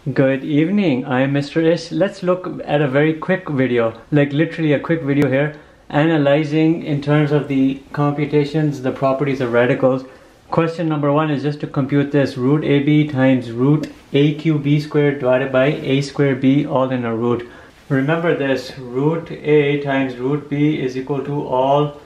Good evening, I'm Mr. Ish. Let's look at a very quick video, like literally a quick video here, analyzing in terms of the computations, the properties of radicals. Question number one is just to compute this root AB times root A cube B squared divided by A squared B all in a root. Remember this, root A times root B is equal to all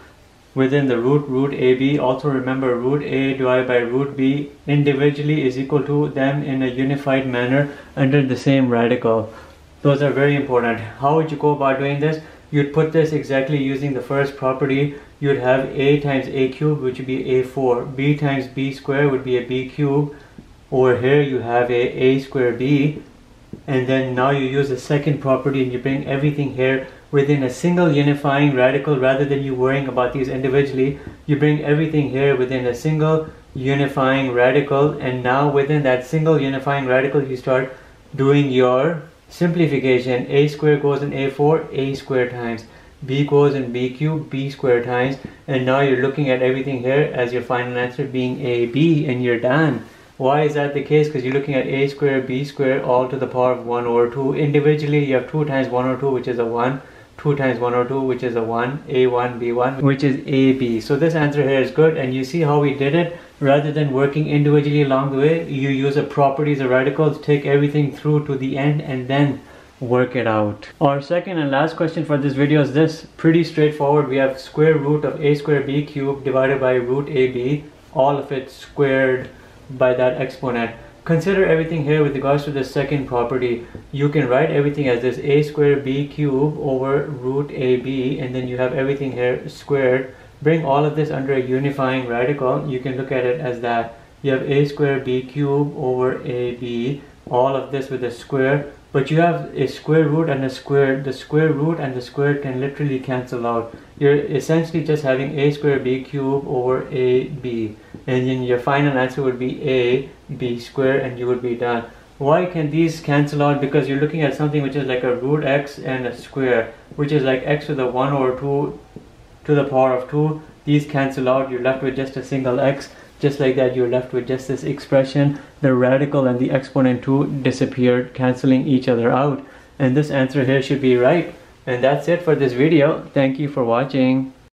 within the root AB. Also remember root A divided by root B individually is equal to them in a unified manner under the same radical. Those are very important. How would you go about doing this? You'd put this exactly using the first property. You'd have A times A cubed, which would be A4. B times B squared would be a B cubed. Over here you have A squared B. And then now you use the second property and you bring everything here within a single unifying radical. Rather than you worrying about these individually, you bring everything here within a single unifying radical, and now within that single unifying radical you start doing your simplification. A squared goes in A4, A squared times. B goes in B cubed, B squared times. And now you're looking at everything here as your final answer being AB, and you're done. Why is that the case? Because you're looking at A squared, B squared all to the power of 1 over 2. Individually you have 2 times 1 over 2, which is a 1. 2 times 1 over 2, which is a 1. A1, B1, which is AB. So this answer here is good, and you see how we did it. Rather than working individually along the way, you use the properties of radicals, take everything through to the end, and then work it out. Our second and last question for this video is this. Pretty straightforward. We have square root of A squared B cubed divided by root AB, all of it squared by that exponent. Consider everything here with regards to the second property. You can write everything as this A squared B cubed over root AB, and then you have everything here squared. Bring all of this under a unifying radical. You can look at it as that. You have A squared B cubed over AB, all of this with a square. But you have a square root and a square. The square root and the square can literally cancel out. You're essentially just having A squared B cubed over AB. And then your final answer would be A B squared, and you would be done. Why can these cancel out? Because you're looking at something which is like a root x and a square, which is like x to the 1 over 2 to the power of 2. These cancel out. You're left with just a single x. Just like that, you're left with just this expression. The radical and the exponent 2 disappeared, cancelling each other out. And this answer here should be right. And that's it for this video. Thank you for watching.